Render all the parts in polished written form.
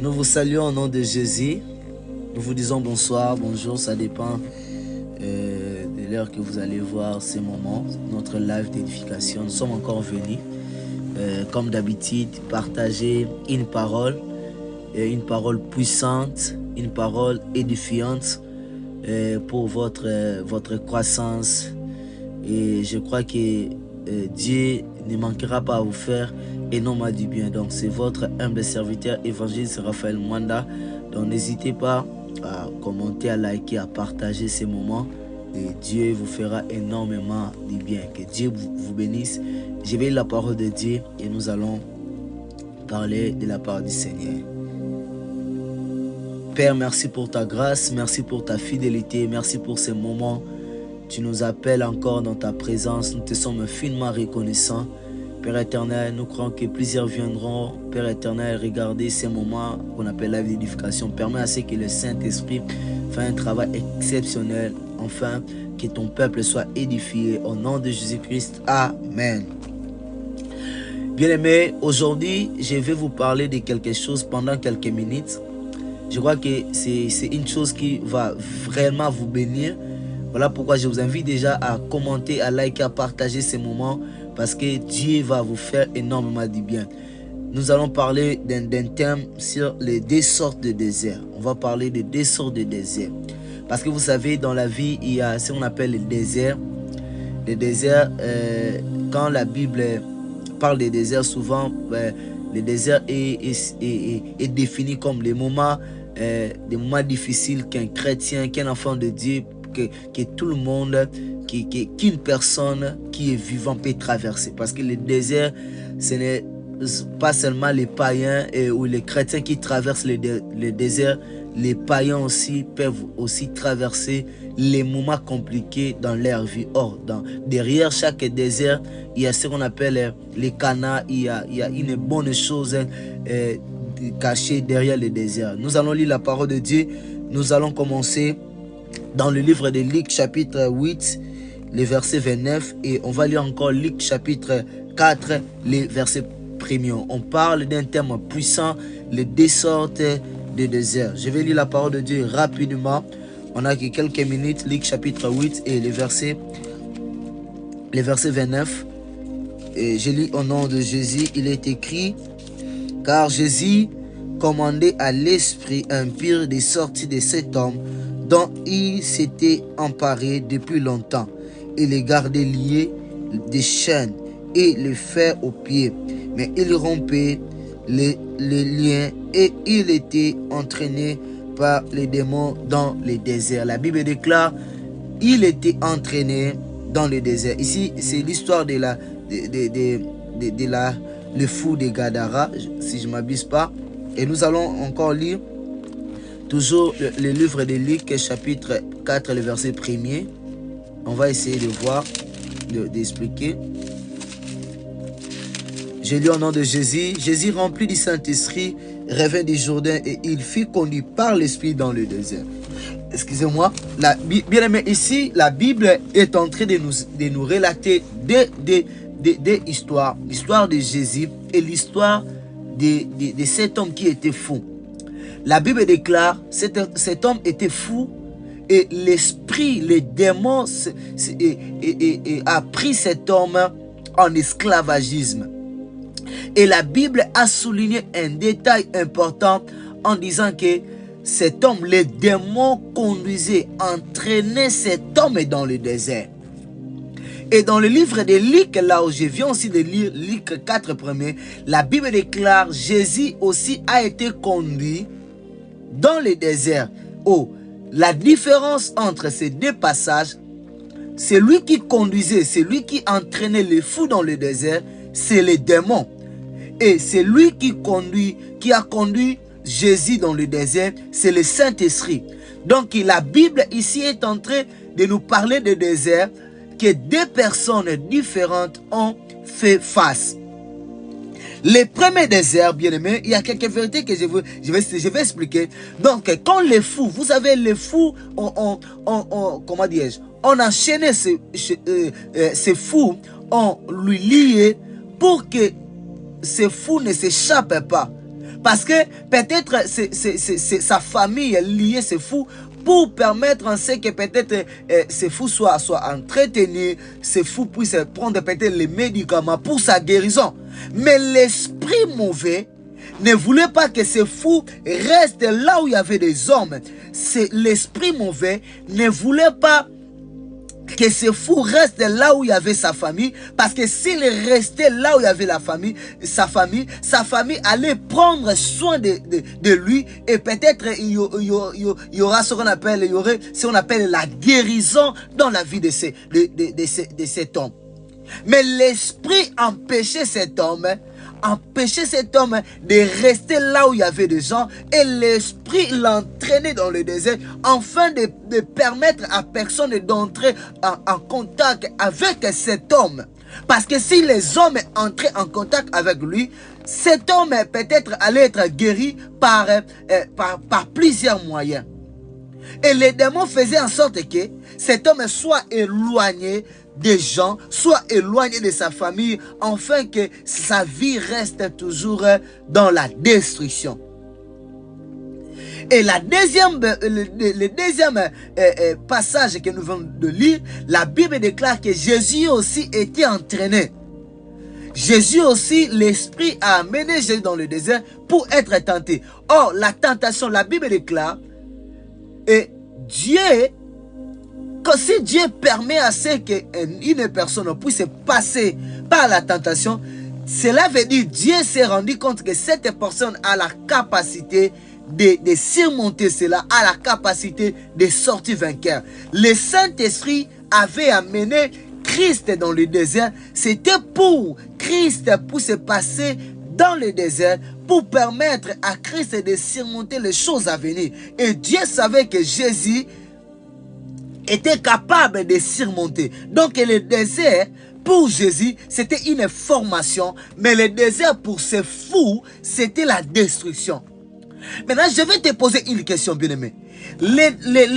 Nous vous saluons au nom de Jésus. Nous vous disons bonsoir, bonjour, ça dépend de l'heure que vous allez voir ces moments, notre live d'édification. Nous sommes encore venus, comme d'habitude, partager une parole puissante, une parole édifiante pour votre croissance. Et je crois que Dieu ne manquera pas à vous faire énormément du bien. Donc c'est votre humble serviteur évangéliste Raphaël Mwanda. Donc n'hésitez pas à commenter, à liker, à partager ces moments. Et Dieu vous fera énormément du bien. Que Dieu vous bénisse. Je vais lire la parole de Dieu et nous allons parler de la parole du Seigneur. Père, merci pour ta grâce, merci pour ta fidélité, merci pour ces moments. Tu nous appelles encore dans ta présence, nous te sommes infiniment reconnaissants. Père éternel, nous croyons que plusieurs viendront. Père éternel, regardez ces moments qu'on appelle la l'édification. Permets à ce que le Saint-Esprit fasse un travail exceptionnel. Enfin, que ton peuple soit édifié. Au nom de Jésus-Christ, Amen. Bien-aimés, aujourd'hui, je vais vous parler de quelque chose pendant quelques minutes. Je crois que c'est une chose qui va vraiment vous bénir. Voilà pourquoi je vous invite déjà à commenter, à liker, à partager ces moments. Parce que Dieu va vous faire énormément du bien. Nous allons parler d'un thème sur les deux sortes de déserts. On va parler de deux sortes de déserts. Parce que vous savez, dans la vie, il y a ce qu'on appelle les déserts. Les déserts, quand la Bible parle des déserts, souvent, le désert est défini comme des moments difficiles qu'un chrétien, qu'un enfant de Dieu, que tout le monde, qu'une personne qui est vivante peut traverser. Parce que le désert, ce n'est pas seulement les païens ou les chrétiens qui traversent le désert. Les païens aussi peuvent aussi traverser les moments compliqués dans leur vie. Or, derrière chaque désert, il y a ce qu'on appelle les canaux. Il y a une bonne chose cachée derrière le désert. Nous allons lire la parole de Dieu. Nous allons commencer dans le livre de Luc chapitre 8, le verset 29, et on va lire encore Luc chapitre 4, le verset 1er. On parle d'un thème puissant, les deux sortes de déserts. Je vais lire la parole de Dieu rapidement. On a que quelques minutes. Luc chapitre 8 et le verset 29. Et je lis au nom de Jésus. Il est écrit: car Jésus commandait à l'esprit impur de sortir de cet homme dont il s'était emparé depuis longtemps, et les gardait liés des chaînes et les fers aux pieds. Mais il rompait les liens et il était entraîné par les démons dans le désert. La Bible déclare: il était entraîné dans le désert. Ici, c'est l'histoire de le fou de Gadara, si je ne m'abuse pas. Et nous allons encore lire toujours le livre de Luc, chapitre 4, le verset 1er. On va essayer de voir, d'expliquer. Je lis au nom de Jésus. Jésus, rempli du Saint-Esprit, revint du Jourdain et il fut conduit par l'Esprit dans le désert. Excusez-moi. Bien aimé, ici, la Bible est en train de nous relater deux histoires. L'histoire de Jésus et l'histoire de cet homme qui était fou. La Bible déclare: cet homme était fou et l'esprit, les démons a pris cet homme en esclavagisme. Et la Bible a souligné un détail important en disant que cet homme, les démons conduisaient, entraînaient cet homme dans le désert. Et dans le livre de Luc, là où je viens aussi de lire Luc 4 premiers, la Bible déclare: Jésus aussi a été conduit dans le désert. Oh, la différence entre ces deux passages, c'est lui qui conduisait, c'est lui qui entraînait les fous dans le désert, c'est les démons. Et c'est lui qui a conduit Jésus dans le désert, c'est le Saint-Esprit. Donc la Bible ici est en train de nous parler de désert que deux personnes différentes ont fait face. Les premiers déserts, bien aimés, il y a quelques vérités que je vais expliquer. Donc, quand les fous, vous savez, les fous, comment dirais-je, on enchaînait ces fous, on lui liait pour que ces fous ne s'échappent pas. Parce que peut-être sa famille est liée, c'est fou, pour permettre en ce que peut-être ces fous soient entretenus, ces fous puissent prendre peut-être les médicaments pour sa guérison. Mais l'esprit mauvais ne voulait pas que ces fous restent là où il y avait des hommes. L'esprit mauvais ne voulait pas que ce fou reste là où il y avait sa famille, parce que s'il restait là où il y avait sa famille allait prendre soin de lui, et peut-être il y aura ce qu'on appelle, la guérison dans la vie de cet homme. Mais l'esprit empêchait cet homme de rester là où il y avait des gens, et l'esprit l'entraînait dans le désert afin de permettre à personne d'entrer en contact avec cet homme. Parce que si les hommes entraient en contact avec lui, cet homme peut-être allait être guéri par plusieurs moyens. Et les démons faisaient en sorte que cet homme soit éloigné des gens, soit éloigné de sa famille, afin que sa vie reste toujours dans la destruction. Et le deuxième passage que nous venons de lire, la Bible déclare que Jésus aussi était entraîné. Jésus aussi, l'Esprit a amené Jésus dans le désert pour être tenté. Or, la tentation, la Bible déclare, et si Dieu permet à ce qu'une personne puisse passer par la tentation, cela veut dire que Dieu s'est rendu compte que cette personne a la capacité de surmonter cela, a la capacité de sortir vainqueur. Le Saint-Esprit avait amené Christ dans le désert. C'était pour Christ pour se passer dans le désert, pour permettre à Christ de surmonter les choses à venir. Et Dieu savait que Jésus était capable de surmonter. Donc le désert, pour Jésus, c'était une formation, mais le désert pour ces fous, c'était la destruction. Maintenant, je vais te poser une question, bien-aimé. Les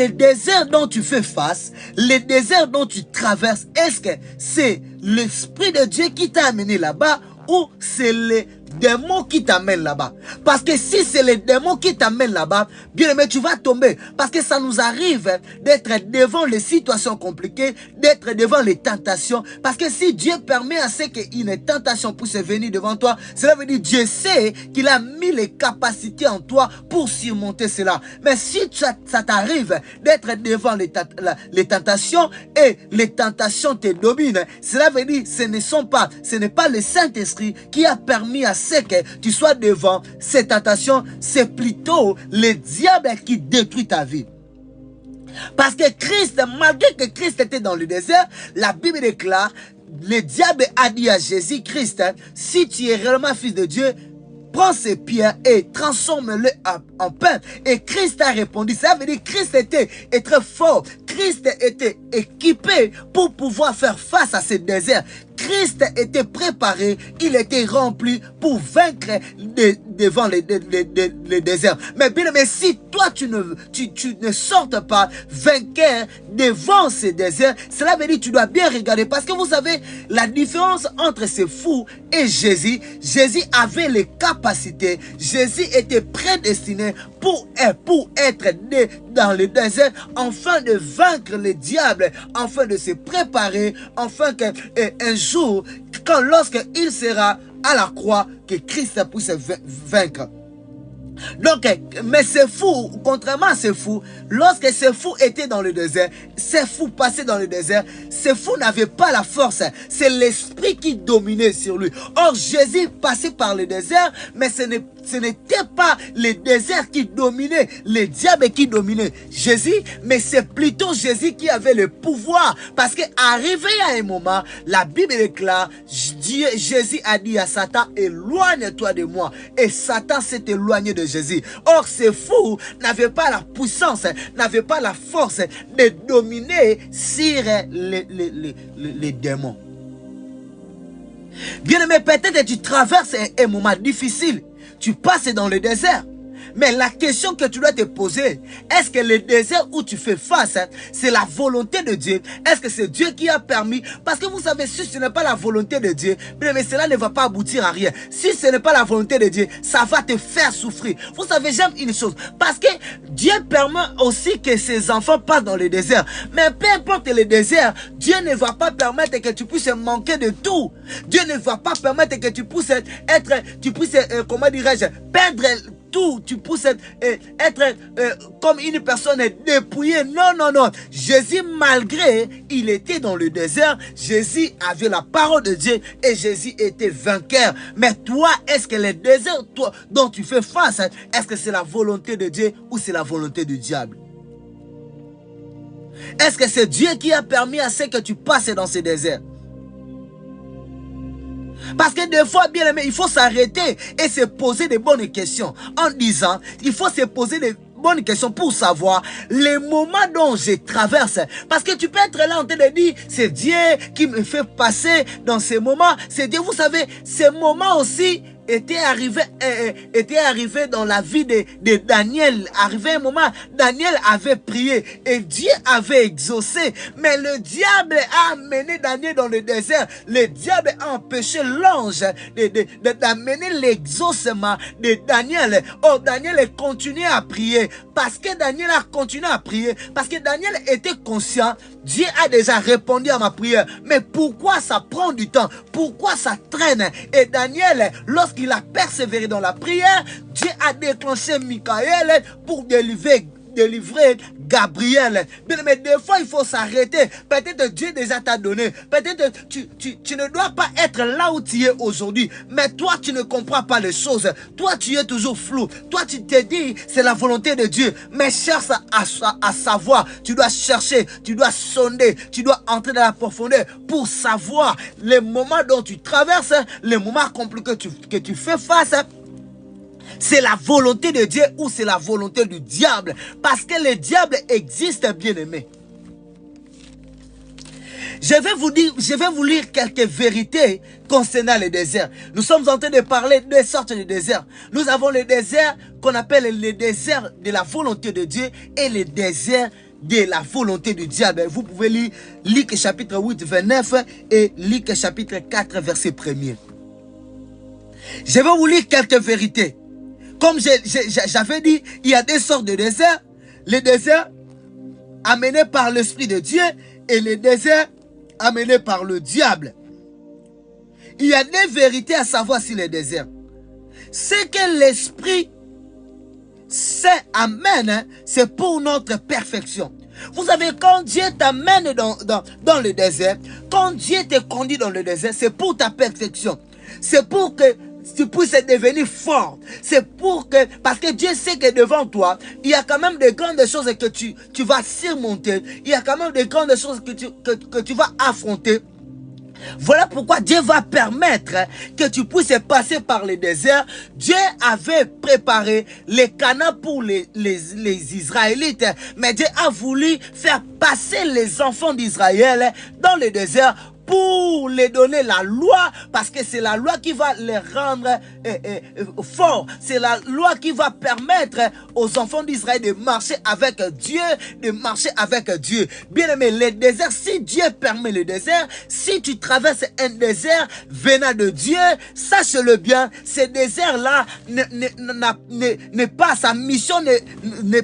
déserts dont tu fais face, les déserts dont tu traverses, est-ce que c'est l'Esprit de Dieu qui t'a amené là-bas, ou c'est les démons qui t'amènent là-bas? Parce que si c'est les démons qui t'amènent là-bas, bien aimé, tu vas tomber. Parce que ça nous arrive d'être devant les situations compliquées, d'être devant les tentations. Parce que si Dieu permet à ce qu'une tentation puisse venir devant toi, cela veut dire que Dieu sait qu'il a mis les capacités en toi pour surmonter cela. Mais si ça t'arrive d'être devant les tentations, et les tentations te dominent, cela veut dire que ce n'est pas le Saint-Esprit qui a permis à ce que tu sois devant ces tentations, c'est plutôt le diable qui détruit ta vie. Parce que Christ, malgré que Christ était dans le désert, la Bible déclare, le diable a dit à Jésus-Christ, si tu es réellement fils de Dieu, prends ces pierres et transforme-le en pain. Et Christ a répondu. Ça veut dire que Christ était très fort. Christ était équipé pour pouvoir faire face à ce désert. Christ était préparé, il était rempli pour vaincre devant le désert. Mais bien, mais si toi tu ne sortes pas vainqueur devant ce désert, cela veut dire que tu dois bien regarder. Parce que vous savez, la différence entre ces fous et Jésus, Jésus avait les capacités, Jésus était prédestiné pour être dans le désert, afin de vaincre le diable, afin de se préparer, afin qu'un jour, lorsqu'il sera à la croix, que Christ puisse vaincre. Donc, mais ces fous, contrairement à ces fous, lorsque ces fous étaient dans le désert, ces fous passaient dans le désert, ces fous n'avaient pas la force, c'est l'esprit qui dominait sur lui. Or, Jésus passait par le désert, mais ce n'était pas le désert qui dominait, le diable qui dominait Jésus, mais c'est plutôt Jésus qui avait le pouvoir. Parce qu'arrivé à un moment, la Bible déclare, Jésus a dit à Satan, éloigne-toi de moi. Et Satan s'est éloigné de Jésus. Or, ces fous n'avaient pas la puissance, n'avaient pas la force de dominer sur les démons. Bien aimé, peut-être que tu traverses un moment difficile. Tu passes dans le désert. Mais la question que tu dois te poser, est-ce que le désert où tu fais face, c'est la volonté de Dieu? Est-ce que c'est Dieu qui a permis? Parce que vous savez, si ce n'est pas la volonté de Dieu, mais cela ne va pas aboutir à rien. Si ce n'est pas la volonté de Dieu, ça va te faire souffrir. Vous savez, j'aime une chose, parce que Dieu permet aussi que ses enfants passent dans le désert. Mais peu importe le désert, Dieu ne va pas permettre que tu puisses manquer de tout. Dieu ne va pas permettre que tu puisses comment dirais-je, perdre tout, tu puisses être comme une personne dépouillée. Non, non, non. Jésus, malgré il était dans le désert, Jésus avait la parole de Dieu et Jésus était vainqueur. Mais toi, est-ce que le désert toi, dont tu fais face, est-ce que c'est la volonté de Dieu ou c'est la volonté du diable? Est-ce que c'est Dieu qui a permis à ce que tu passes dans ce désert? Parce que des fois, bien aimé, il faut s'arrêter et se poser des bonnes questions. En disant, il faut se poser des bonnes questions pour savoir les moments dont je traverse. Parce que tu peux être là en train de dire, c'est Dieu qui me fait passer dans ces moments. C'est Dieu, vous savez, ces moments aussi était arrivé dans la vie de Daniel. Arrivé un moment, Daniel avait prié et Dieu avait exaucé. Mais le diable a amené Daniel dans le désert. Le diable a empêché l'ange d'amener l'exaucement de Daniel. Oh, Daniel a continué à prier. Parce que Daniel a continué à prier. Parce que Daniel était conscient. Dieu a déjà répondu à ma prière. Mais pourquoi ça prend du temps? Pourquoi ça traîne? Et Daniel, lorsqu'il a persévéré dans la prière, Dieu a déclenché Michael pour délivrer Gabriel. Mais des fois, il faut s'arrêter. Peut-être Dieu déjà t'a donné. Peut-être tu ne dois pas être là où tu es aujourd'hui. Mais toi, tu ne comprends pas les choses. Toi, tu es toujours flou. Toi, tu te dis, c'est la volonté de Dieu. Mais cherche à savoir. Tu dois chercher. Tu dois sonder. Tu dois entrer dans la profondeur pour savoir les moments dont tu traverses, les moments compliqués que tu fais face. C'est la volonté de Dieu ou c'est la volonté du diable? Parce que le diable existe, bien aimé. Je vais vous lire quelques vérités concernant le désert. Nous sommes en train de parler de sortes de déserts. Nous avons le désert qu'on appelle le désert de la volonté de Dieu et le désert de la volonté du diable. Vous pouvez lire Luc chapitre 8, 29 et Luc chapitre 4, verset 1er. Je vais vous lire quelques vérités. Comme j'avais dit, il y a deux sortes de déserts. Le désert amené par l'Esprit de Dieu et le désert amené par le diable. Il y a des vérités à savoir sur le désert. C'est que l'Esprit amène, c'est pour notre perfection. Vous savez, quand Dieu t'amène dans le désert, quand Dieu te conduit dans le désert, c'est pour ta perfection. C'est pour que tu puisses devenir fort. C'est pour que, parce que Dieu sait que devant toi, il y a quand même de grandes choses que tu vas surmonter. Il y a quand même de grandes choses que tu vas affronter. Voilà pourquoi Dieu va permettre que tu puisses passer par le désert. Dieu avait préparé les Canaan pour les Israélites. Mais Dieu a voulu faire passer les enfants d'Israël dans le désert pour les donner la loi, parce que c'est la loi qui va les rendre forts. C'est la loi qui va permettre aux enfants d'Israël de marcher avec Dieu, Bien aimé, le désert, si Dieu permet le désert, si tu traverses un désert venant de Dieu, sache-le bien, ce désert-là n'est pas sa mission,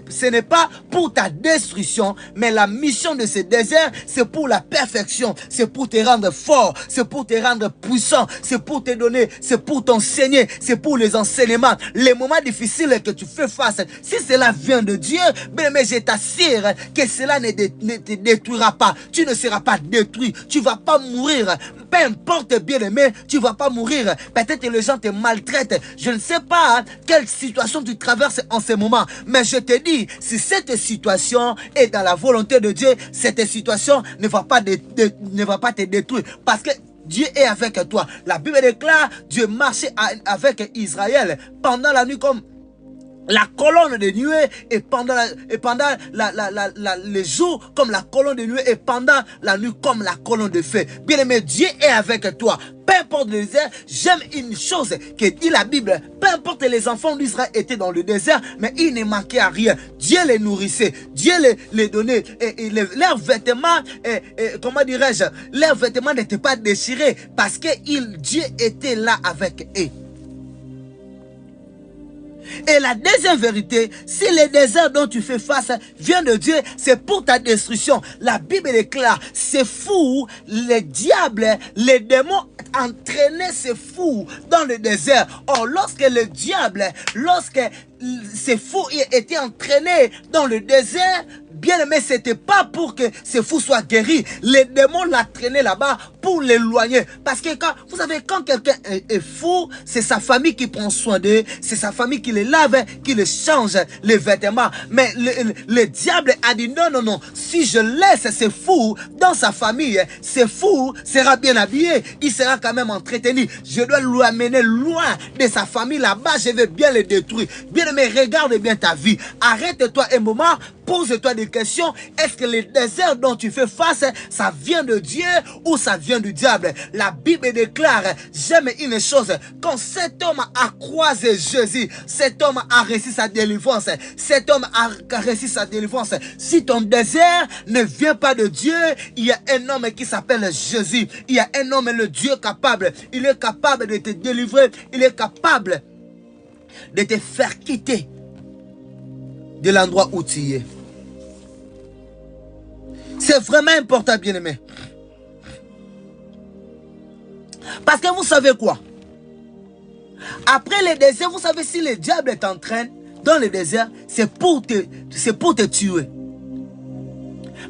ce n'est pas pour ta destruction, mais la mission de ce désert, c'est pour la perfection, c'est pour te rendre fort, c'est pour te rendre puissant, c'est pour te donner, c'est pour t'enseigner, c'est pour les enseignements, les moments difficiles que tu fais face. Si cela vient de Dieu, mais je t'assure que cela ne te détruira pas. Tu ne seras pas détruit, tu ne vas pas mourir. Peu importe, bien aimé, tu ne vas pas mourir. Peut-être que les gens te maltraitent. Je ne sais pas quelle situation tu traverses en ce moment, mais je te dis, si cette situation est dans la volonté de Dieu, cette situation ne va pas te détruire. Parce que Dieu est avec toi. La Bible déclare, Dieu marchait avec Israël pendant la nuit comme la colonne de nuée et pendant, les jours comme la colonne de nuée et pendant la nuit comme la colonne de feu. Bien aimé, Dieu est avec toi. Peu importe le désert, j'aime une chose que dit la Bible. Peu importe les enfants d'Israël étaient dans le désert, mais ils ne manquaient à rien. Dieu les nourrissait, Dieu les donnait. Et leurs vêtements, comment dirais-je, leurs vêtements n'étaient pas déchirés parce que Dieu était là avec eux. Et la deuxième vérité, si le désert dont tu fais face vient de Dieu, c'est pour ta destruction. La Bible déclare, c'est fou, les diables, les démons entraînaient ces fous dans le désert. Or, lorsque le diable, lorsque ces fous étaient entraînés dans le désert, bien aimé, c'était pas pour que ces fous soient guéris. Les démons l'entraînaient là-bas pour l'éloigner. Parce que vous savez, quand quelqu'un est fou, c'est sa famille qui prend soin d'eux, c'est sa famille qui les lave, qui les change les vêtements. Mais le diable a dit non, non, non. Si je laisse ces fous dans sa famille, ces fous sera bien habillé, il sera quand même entretenu. Je dois l'amener loin de sa famille là-bas, je vais bien le détruire. Bien aimé, regarde bien ta vie. Arrête-toi un moment. Pose-toi des questions. Est-ce que le désert dont tu fais face, ça vient de Dieu ou ça vient du diable? La Bible déclare, j'aime une chose, quand cet homme a croisé Jésus, cet homme a réussi sa délivrance. Cet homme a réussi sa délivrance. Si ton désert ne vient pas de Dieu, il y a un homme qui s'appelle Jésus. Il y a un homme, le Dieu capable. Il est capable de te délivrer. Il est capable de te faire quitter de l'endroit où tu es. C'est vraiment important, bien-aimé. Parce que vous savez quoi? Après le désert, vous savez, si le diable t'entraîne dans le désert, c'est pour te tuer.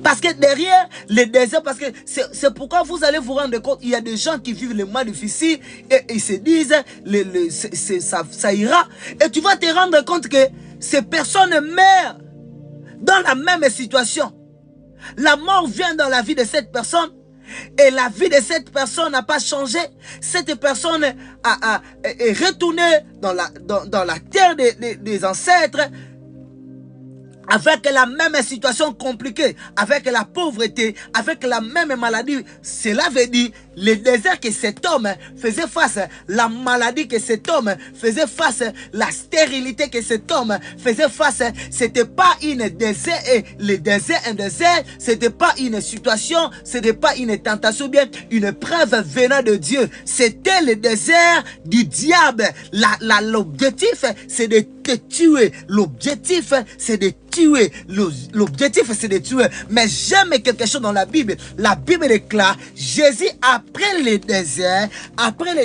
Parce que derrière le désert, parce que c'est pourquoi vous allez vous rendre compte, il y a des gens qui vivent les mois difficiles et ils se disent, ça ira. Et tu vas te rendre compte que ces personnes meurent dans la même situation. La mort vient dans la vie de cette personne et la vie de cette personne n'a pas changé. Cette personne est retournée dans la terre des ancêtres avec la même situation compliquée, avec la pauvreté, avec la même maladie. Cela veut dire le désert que cet homme faisait face, la maladie que cet homme faisait face, la stérilité que cet homme faisait face. C'était pas une désert, et le désert, un désert, c'était pas une situation, c'était pas une tentation, bien une preuve venant de Dieu. C'était le désert du diable. L'objectif, c'est de te tuer. L'objectif, c'est de tuer. L'objectif, c'est de tuer. Mais j'aime quelque chose dans la Bible. La Bible déclare, Jésus, après le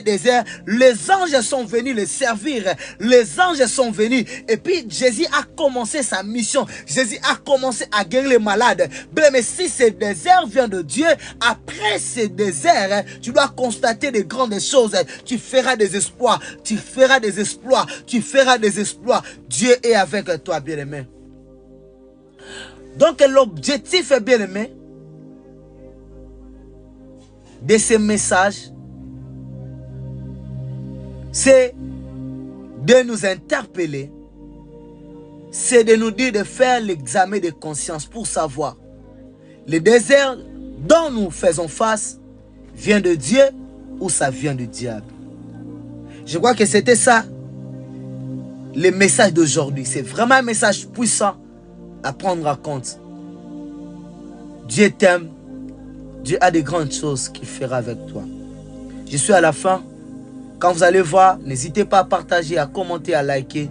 désert, les anges sont venus le servir. Les anges sont venus. Et puis, Jésus a commencé sa mission. Jésus a commencé à guérir les malades. Mais si ce désert vient de Dieu, après ce désert, tu dois constater de grandes choses. Tu feras des exploits. Tu feras des exploits. Tu feras des exploits. Dieu est avec toi, bien-aimé. Donc l'objectif, bien-aimé, de ce message, c'est de nous interpeller, c'est de nous dire de faire l'examen de conscience pour savoir le désert dont nous faisons face vient de Dieu ou ça vient du diable. Je crois que c'était ça le message d'aujourd'hui. C'est vraiment un message puissant à prendre en compte. Dieu t'aime. Dieu a des grandes choses qu'il fera avec toi. Je suis à la fin. Quand vous allez voir, n'hésitez pas à partager, à commenter, à liker.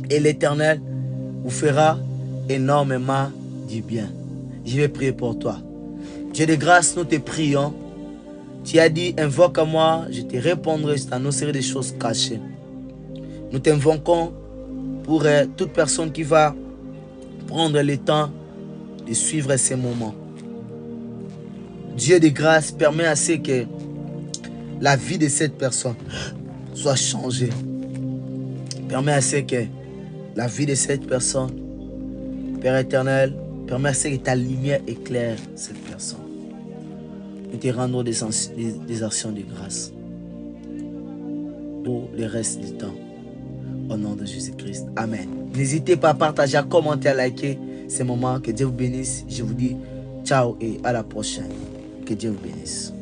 Et l'Éternel vous fera énormément du bien. Je vais prier pour toi. Dieu de grâce, nous te prions. Tu as dit, invoque à moi, je te répondrai, je t'annoncerai des choses cachées. Nous t'invoquons pour toute personne qui va prendre le temps de suivre ces moments. Dieu de grâce, permet à ce que la vie de cette personne soit changée. Permet à ce que la vie de cette personne, Père éternel, permet à ce que ta lumière éclaire cette personne. Nous te rendons des actions de grâce pour le reste du temps. Au nom de Jésus-Christ. Amen. N'hésitez pas à partager, à commenter, à liker ces moments. Que Dieu vous bénisse. Je vous dis ciao et à la prochaine. Que Dieu vous bénisse.